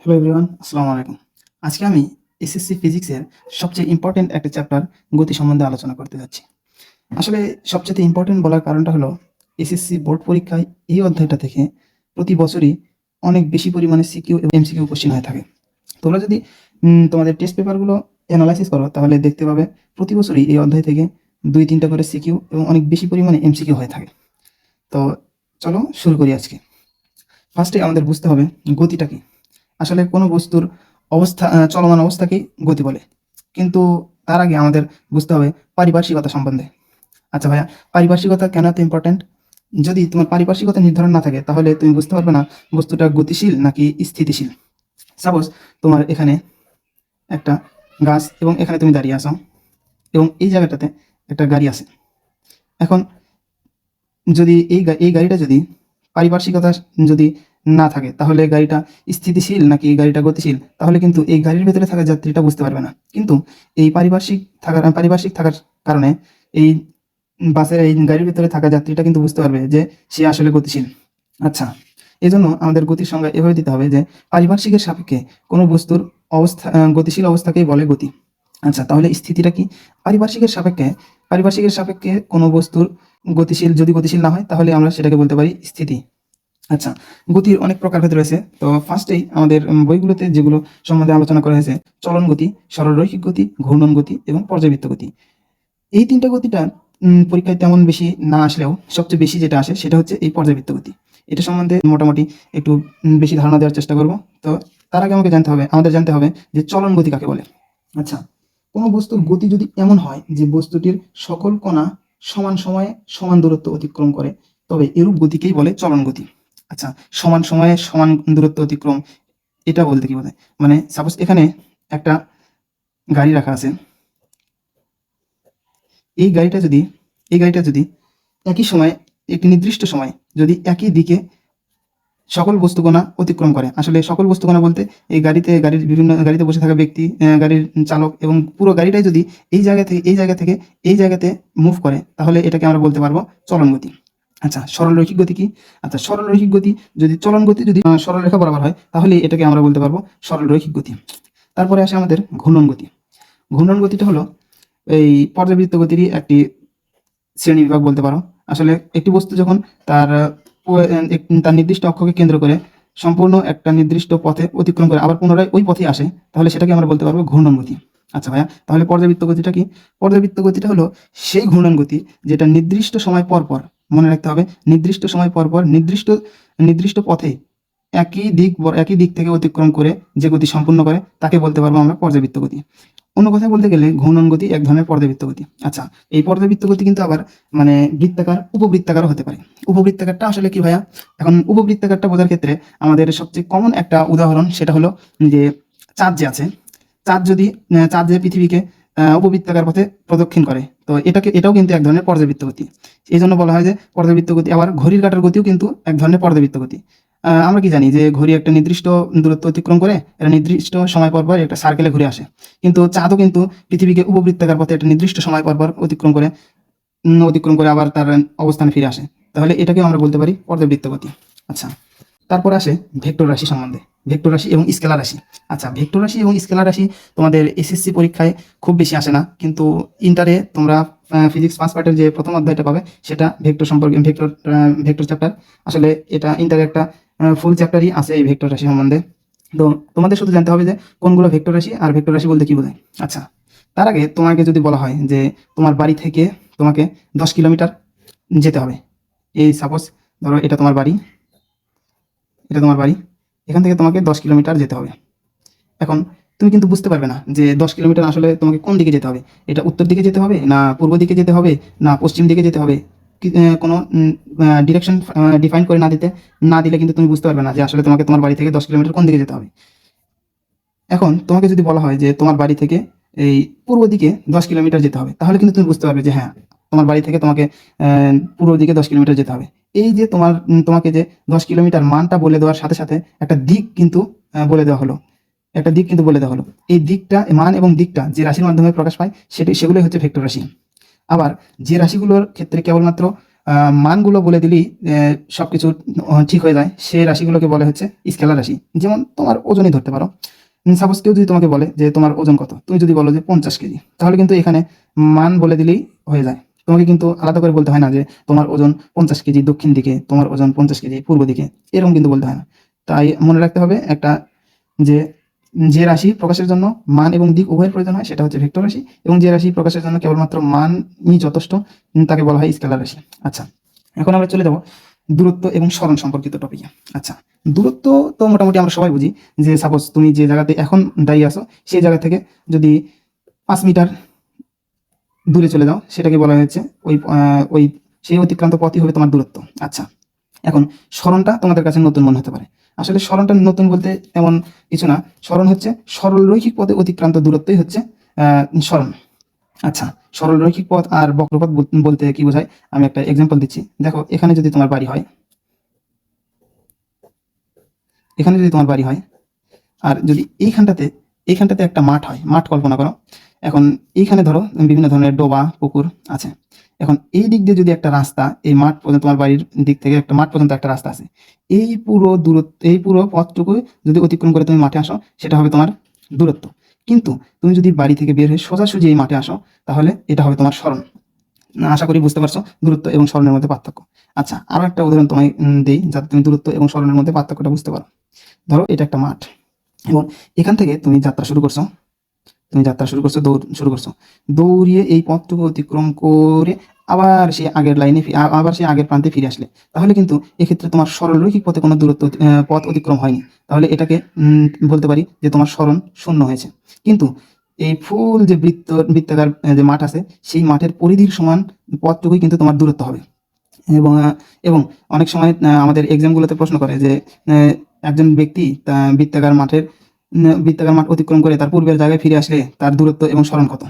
Hello everyone, আসসালামু আলাইকুম। আজকে আমি এসএসসি ফিজিক্সের সবচেয়ে ইম্পর্টেন্ট একটা চ্যাপ্টার গতি সম্বন্ধে আলোচনা করতে যাচ্ছি। আসলে সবচেয়ে ইম্পর্টেন্ট বলার কারণটা হলো এসএসসি বোর্ড পরীক্ষায় এই অধ্যায়টা থেকে প্রতি বছরই অনেক বেশি পরিমাণে সিকিউ এবং এমসিকিউ কোশ্চেন হয়ে থাকে। তোমরা যদি তোমাদের টেস্ট পেপারগুলো অ্যানালাইসিস করো তাহলে দেখতে পাবে প্রতি বছরই এই অধ্যায় থেকে 2-3টা করে সিকিউ এবং অনেক বেশি পরিমাণে এমসিকিউ হয়ে থাকে। তো চলো শুরু করি আজকে। ফার্স্টে আমাদের বুঝতে হবে গতিটা কি। আসলে কোনো বস্তুর অবস্থা চলমান অবস্থাকেই গতি বলে। কিন্তু তার আগে আমাদের বুঝতে হবে পারিপার্শ্বিকতা সম্বন্ধে। আচ্ছা ভাইয়া, পারিপার্শ্বিকতা কেন এত ইম্পর্ট্যান্ট? যদি তোমার পারিপার্শ্বিকতা নির্ধারণ না থাকে তাহলে তুমি বুঝতে পারবে না বস্তুটা গতিশীল নাকি স্থিতিশীল। সাপোজ তোমার এখানে একটা গাছ এবং এখানে তুমি দাঁড়িয়ে আছো এবং এই জায়গাটাতে একটা গাড়ি আছে। এখন যদি এই গাড়িটা যদি পারিপার্শ্বিকতা যদি না থাকে তাহলে গাড়িটা স্থিতিশীল নাকি গাড়িটা গতিশীল, তাহলে কিন্তু এই গাড়ির ভেতরে থাকা যাত্রীটা বুঝতে পারবে না। কিন্তু এই পারিপার্শ্বিক থাকার কারণে এই বাসের এই গাড়ির ভেতরে থাকা যাত্রীটা কিন্তু বুঝতে পারবে যে সে আসলে গতিশীল। আচ্ছা, এই জন্য আমাদের গতির সংজ্ঞা এভাবে দিতে হবে যে পারিপার্শ্বিকের সাপেক্ষে কোনো বস্তুর অবস্থা গতিশীল অবস্থাকেই বলে গতি। আচ্ছা, তাহলে স্থিতিটা কি? পারিপার্শ্বিকের সাপেক্ষে কোনো বস্তুর গতিশীল না হয় তাহলে আমরা সেটাকে বলতে পারি স্থিতি। আচ্ছা, গতির অনেক প্রকারভেদ রয়েছে। তো ফার্স্টেই আমাদের বইগুলোতে যেগুলো সম্বন্ধে আলোচনা করা হয়েছে, চলন গতি, সরলরৈখিক গতি, ঘূর্ণন গতি এবং পর্যাবৃত্ত গতি। এই 3টা গতিটা পরীক্ষায় তেমন বেশি না আসলেও সবচেয়ে বেশি যেটা আসে সেটা হচ্ছে এই পর্যাবৃত্ত গতি। এটা সম্বন্ধে মোটামুটি একটু বেশি ধারণা দেওয়ার চেষ্টা করব। তো তার আগে আমাদের জানতে হবে যে চলন গতি কাকে বলে। আচ্ছা, কোনো বস্তুর গতি যদি এমন হয় যে বস্তুটির সকল কণা সমান সময়ে সমান দূরত্ব অতিক্রম করে, তবে এরূপ গতিকেই বলে চলন গতি। আচ্ছা, সমান সময়ে সমান দূরত্ব অতিক্রম, এটা বলতে কি বোঝায়? মানে সাপোজ এখানে একটা গাড়ি রাখা আছে। এই গাড়িটা যদি একই সময়ে একটি নির্দিষ্ট সময় যদি একই দিকে সকল বস্তুকণা অতিক্রম করে, আসলে সকল বস্তুকণা বলতে এই গাড়িতে বসে থাকা ব্যক্তি, গাড়ির চালক এবং পুরো গাড়িটাই যদি এই জায়গাতে মুভ করে, তাহলে এটাকে আমরা বলতে পারবো চলন গতি। আচ্ছা, সরলরৈখিক গতি কি? আচ্ছা, সরলরৈখিক গতি যদি চলন গতি যদি সরলরেখা বরাবর হয় তাহলে এটাকে আমরা বলতে পারবো সরলরৈখিক গতি। তারপরে আসে আমাদের ঘূর্ণন গতি। ঘূর্ণন গতিটা হলো এই পর্যাবৃত্ত গতিরই একটি শ্রেণীবিভাগ বলতে পারো। আসলে একটি বস্তু যখন তার তার নির্দিষ্ট অক্ষকে কেন্দ্র করে সম্পূর্ণ একটা নির্দিষ্ট পথে অতিক্রম করে আবার পুনরায় ওই পথে আসে, তাহলে সেটাকে আমরা বলতে পারবো ঘূর্ণন গতি। আচ্ছা ভাইয়া, তাহলে পর্যাবৃত্ত গতিটা কি? পর্যাবৃত্ত গতিটা হলো সেই ঘূর্ণন গতি যেটা নির্দিষ্ট সময় পর পর, মনে রাখতে হবে, নির্দিষ্ট সময় পর পর নির্দিষ্ট পথে একই দিক থেকে অতিক্রম করে যে গতি সম্পূর্ণ করে তাকে বলতে পারবো আমরা পর্যাবৃত্ত গতি। অন্য কথায় বলতে গেলে ঘূর্ণন গতি এক ধরনের পর্যাবৃত্ত গতি। আচ্ছা, এই পর্যাবৃত্ত গতি কিন্তু আবার মানে বৃত্তাকার, উপবৃত্তাকারও হতে পারে। উপবৃত্তাকারটা আসলে কি ভাইয়া? এখন উপবৃত্তাকারটা বোঝার ক্ষেত্রে আমাদের সবচেয়ে কমন একটা উদাহরণ সেটা হলো যে চাঁদ যে আছে, চাঁদ যে পৃথিবীকে উপবৃত্তাকার পথে প্রদক্ষিণ করে, তো এটাও কিন্তু এক ধরনের পর্যাবৃত্ত গতি। এই জন্য বলা হয় যে পর্যাবৃত্ত গতি। আবার ঘড়ির কাঁটার গতিও কিন্তু এক ধরনের পর্যাবৃত্ত গতি। আমরা কি জানি যে ঘড়ি একটা নির্দিষ্ট দূরত্ব অতিক্রম করে এটা নির্দিষ্ট সময় পর পর একটা সার্কেলে ঘুরে আসে, কিন্তু চাঁদও কিন্তু পৃথিবীকে উপবৃত্তাকার পথে একটা নির্দিষ্ট সময় পর পর অতিক্রম করে আবার তার অবস্থানে ফিরে আসে। তাহলে এটাকে আমরা বলতে পারি পর্যাবৃত্ত গতি। আচ্ছা, তারপর আসে ভেক্টর রাশি সম্বন্ধে, ভেক্টর রাশি এবং স্কেলার রাশি। আচ্ছা, ভেক্টর রাশি এবং স্কেলার রাশি তোমাদের এসএসসি পরীক্ষায় খুব বেশি আসে না, কিন্তু ইন্টারে তোমরা ফিজিক্স 5 পার্টের যে প্রথম অধ্যায়টা পাবে সেটা ভেক্টর চ্যাপ্টার। আসলে এটা ইন্টারে একটা ফুল চ্যাপ্টারই আছে এই ভেক্টর রাশি সম্বন্ধে। তো তোমাদের শুধু জানতে হবে যে কোনগুলো ভেক্টর রাশি আর ভেক্টর রাশি বলতে কি বোঝায়। আচ্ছা, তার আগে তোমাকে যদি বলা হয় যে তোমার বাড়ি থেকে তোমাকে 10 কিলোমিটার যেতে হবে। এই সাপোজ ধরো এটা তোমার বাড়ি, এখান থেকে তোমাকে 10 কিলোমিটার যেতে হবে। এখন তুমি কিন্তু বুঝতে পারবে না যে 10 কিলোমিটার আসলে তোমাকে কোন দিকে যেতে হবে, এটা উত্তর দিকে যেতে হবে না পূর্ব দিকে যেতে হবে না পশ্চিম দিকে যেতে হবে। কোনো ডিরেকশন ডিফাইন করে না দিলে কিন্তু তুমি বুঝতে পারবে না যে আসলে তোমাকে তোমার বাড়ি থেকে 10 কিলোমিটার কোন দিকে যেতে হবে। এখন তোমাকে যদি বলা হয় যে তোমার বাড়ি থেকে এই পূর্ব দিকে 10 কিলোমিটার যেতে হবে, তাহলে কিন্তু তুমি বুঝতে পারবে যে হ্যাঁ, তোমার বাড়ি থেকে তোমাকে পূর্ব দিকে 10 কিলোমিটার যেতে হবে। এই যে তোমাকে যে 10 কিলোমিটার মানটা বলে দেওয়ার সাথে সাথে একটা দিক কিন্তু বলে দেওয়া হলো, এই দিকটা, মান এবং দিকটা যে রাশির মাধ্যমে প্রকাশ পায় সেগুলোই হচ্ছে ভেক্টর রাশি। আবার যে রাশিগুলোর ক্ষেত্রে কেবলমাত্র মানগুলো বলে দিলেই সবকিছু ঠিক হয়ে যায়, সে রাশিগুলোকে বলে হচ্ছে স্কেলার রাশি। যেমন তোমার ওজনই ধরতে পারো। সাপোজ কেউ যদি তোমাকে বলে যে তোমার ওজন কত, তুমি যদি বলো যে 50 কেজি, তাহলে কিন্তু এখানে মান বলে দিলেই হয়ে যায়। তোমাকে কিন্তু আলাদা করে বলতে হয় না যে তোমার ওজন 50 কেজি দক্ষিণ দিকে, তোমার ওজন 50 কেজি পূর্ব দিকে, এরকম কিন্তু বলতে হয় না। তাই মনে রাখতে হবে একটা, যে যে রাশি প্রকাশের জন্য মান এবং দিক উভয়ের প্রয়োজন হয় সেটা হচ্ছে ভেক্টর রাশি, এবং যে রাশি প্রকাশের জন্য কেবলমাত্র মানই যথেষ্ট তাকে বলা হয় স্কেলার রাশি। আচ্ছা, এখন আমরা চলে যাব দূরত্ব এবং সরণ সম্পর্কিত টপিকে। আচ্ছা, দূরত্ব তো মোটামুটি আমরা সবাই বুঝি, যে সাপোজ তুমি যে জায়গাতে এখন দাঁড়িয়ে আসো সেই জায়গা থেকে যদি 5 মিটার দূরে চলে যাও, সেটাকে বলা হচ্ছে ওই সেই অতিক্রান্ত পথই হবে তোমার দূরত্ব। আচ্ছা, এখন সরণটা তোমাদের কাছে নতুন মনে হতে পারে। আসলে সরণটা নতুন বলতে তেমন কিছু না, সরণ হচ্ছে সরল রৈখিক পথে অতিক্রান্ত দূরত্বই হচ্ছে সরণ। আচ্ছা, সরল রৈখিক পথ আর বক্রপথ বলতে কি বোঝায়, আমি একটা এক্সাম্পল দিচ্ছি। দেখো, এখানে যদি তোমার বাড়ি হয়, এখানে যদি তোমার বাড়ি হয়, আর যদি এইখানটাতে একটা মাঠ হয়, মাঠ কল্পনা করো। এখন এইখানে ধরো বিভিন্ন ধরনের ডোবা পুকুর আছে। এখন এই দিক দিয়ে যদি একটা রাস্তা, এই মাঠ পর্যন্ত, তোমার বাড়ির দিক থেকে একটা মাঠ পর্যন্ত একটা রাস্তা আছে, এই পুরো দূরত্ব, এই পুরো পথটুকু যদি অতিক্রম করে তুমি মাঠে আসো, সেটা হবে তোমার দূরত্ব। কিন্তু তুমি যদি বাড়ি থেকে বের হয়ে সোজাসুজি এই মাঠে আসো, তাহলে এটা হবে তোমার সরণ। আশা করি বুঝতে পারছো দূরত্ব এবং সরণের মধ্যে পার্থক্য। আচ্ছা, আরো একটা উদাহরণ তোমায় দেই, যাতে তুমি দূরত্ব এবং সরণের মধ্যে পার্থক্যটা বুঝতে পারো। ধরো এটা একটা মাঠ, এবং এখান থেকে তুমি যাত্রা শুরু করছো, দৌড় শুরু করছো, দৌড়িয়ে এই পথটুকু অতিক্রম করে আবার সেই আগের লাইনে আবার সেই আগের প্রান্তে ফিরে আসলে, তাহলে কিন্তু এক্ষেত্রে তোমার সরলরৈখিক পথে কোনো দূরত্ব পথ অতিক্রম হয়নি। তাহলে এটাকে বলতে পারি যে তোমার সরণ শূন্য হয়েছে। কিন্তু এই ফুল যে বৃত্তাকার যে মাঠ আছে, সেই মাঠের পরিধির সমান পথটুকুই কিন্তু তোমার দূরত্ব হবে। এবং এবং অনেক সময় আমাদের এক্সামগুলোতে প্রশ্ন করে যে একজন ব্যক্তি বৃত্তাকার মাঠ অতিক্রম করে তার পূর্বের জায়গায় ফিরে আসলে তার দূরত্ব এবং সরণ কত।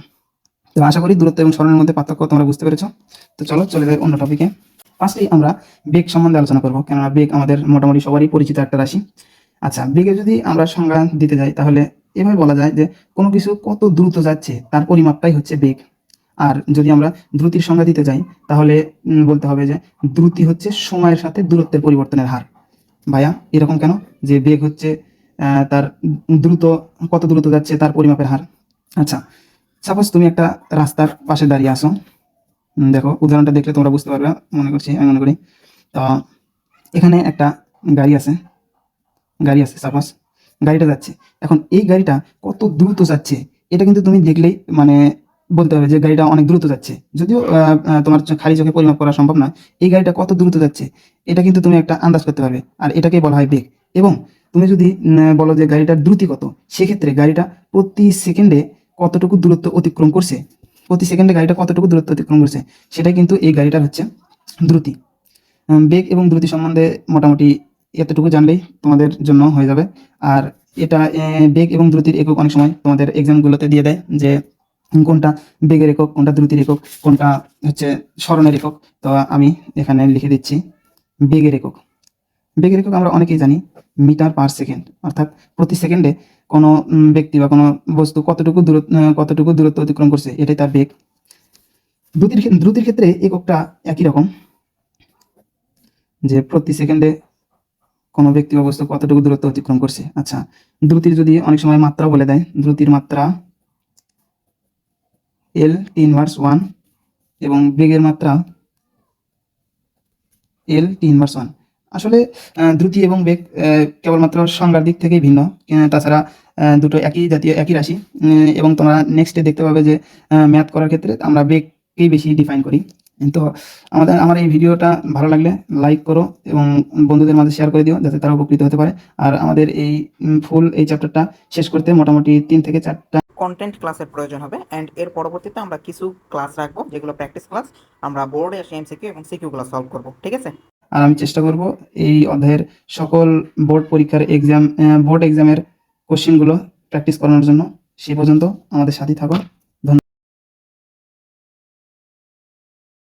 তো আশা করি দূরত্ব এবং সরণের মধ্যে পার্থক্য তোমরা বুঝতে পেরেছো। তো চলো চলে যাই অন্য টপিকে। ফার্স্টেই আমরা বেগ সম্বন্ধে আলোচনা করবো, কেননা বেগ আমাদের মোটামুটি সবারই পরিচিত একটা রাশি। আচ্ছা, বেগে যদি আমরা সংজ্ঞা দিতে যাই, তাহলে এভাবে বলা যায় যে কোনো কিছু কত দ্রুত যাচ্ছে তার পরিমাপটাই হচ্ছে বেগ। আর যদি আমরা দ্রুতির সংজ্ঞা দিতে যাই, তাহলে বলতে হবে যে দ্রুতি হচ্ছে সময়ের সাথে দূরত্বের পরিবর্তনের হার। ভাইয়া, এরকম কেন? যে বেগ হচ্ছে তার দ্রুত, কত দ্রুত যাচ্ছে তার পরিমাপের হার। আচ্ছা, সাপোজ তুমি একটা রাস্তার পাশে দাঁড়িয়ে আসো। দেখো, উদাহরণটা দেখলে তোমরা বুঝতে পারবে আমি মনে করি। তো এখানে একটা গাড়ি আছে সাপোজ, গাড়িটা যাচ্ছে। এখন এই গাড়িটা কত দ্রুত যাচ্ছে, এটা কিন্তু তুমি দেখলেই মানে বলতে হবে যে গাড়িটা অনেক দ্রুত যাচ্ছে। যদিও তোমার খালি চোখে পরিমাপ করা সম্ভব নয়, এই গাড়িটা কত দ্রুত যাচ্ছে এটা কিন্তু তুমি একটা আন্দাজ করতে পারবে, আর এটাকেই বলা হয় বেগ। এবং তুমি যদি বলো যে গাড়িটার দ্রুতি কত, সেক্ষেত্রে গাড়িটা প্রতি সেকেন্ডে কতটুকু দূরত্ব অতিক্রম করছে, সেটাই কিন্তু এই গাড়িটার হচ্ছে দ্রুতি। বেগ এবং দ্রুতি সম্বন্ধে মোটামুটি এতটুকু জানলেই তোমাদের জন্য হয়ে যাবে। আর এটা বেগ এবং দ্রুতির একক অনেক সময় তোমাদের এক্সামগুলোতে দিয়ে দেয়, যে কোনটা বেগের একক, কোনটা দ্রুতির একক, কোনটা হচ্ছে সরণের একক। তো আমি এখানে লিখে দিচ্ছি বেগের একক। বেগের একক আমরা অনেকেই জানি মিটার পার সেকেন্ড, অর্থাৎ প্রতি সেকেন্ডে কোনো ব্যক্তি বা কোনো বস্তু কতটুকু দূরত্ব অতিক্রম করছে, এটাই তার বেগ। দ্রুতির ক্ষেত্রে এককটা একই রকম, যে প্রতি সেকেন্ডে কোনো ব্যক্তি বা বস্তু কতটুকু দূরত্ব অতিক্রম করছে। আচ্ছা, দ্রুতির যদি অনেক সময় মাত্রা বলে দেয়, দ্রুতির মাত্রা L (T−1) এবং বেগের মাত্রা L(T−1). আসলে দ্রুতি এবং বেগ কেবলমাত্র সংজ্ঞার দিক থেকেই ভিন্ন, তাছাড়া দুটো একই জাতীয়, একই রাশি। এবং তোমরা নেক্সটে দেখতে পাবে যে ম্যাথ করার ক্ষেত্রে আমরা বেগকেই বেশি ডিফাইন করি। তো আমার এই ভিডিওটা ভালো লাগলে লাইক করো এবং বন্ধুদের মাঝে শেয়ার করে দিও, যাতে তারা উপকৃত হতে পারে। আর আমাদের এই ফুল এই চ্যাপ্টারটা শেষ করতে মোটামুটি 3 থেকে 4টা কন্টেন্ট ক্লাসের প্রয়োজন হবে। অ্যান্ড এর পরবর্তীতে আমরা কিছু ক্লাস রাখবো, যেগুলো প্র্যাকটিস ক্লাস। আমরা বোর্ডে এসে এমসিকিউ এবং সিকিউগুলো সলভ করবো, ঠিক আছে? আর আমি চেষ্টা করব এই অধ্যায়ের সকল বোর্ড এক্সামের কোশ্চেনগুলো প্র্যাকটিস করানোর জন্য। সেই পর্যন্ত আমাদের সাথেই থাকো।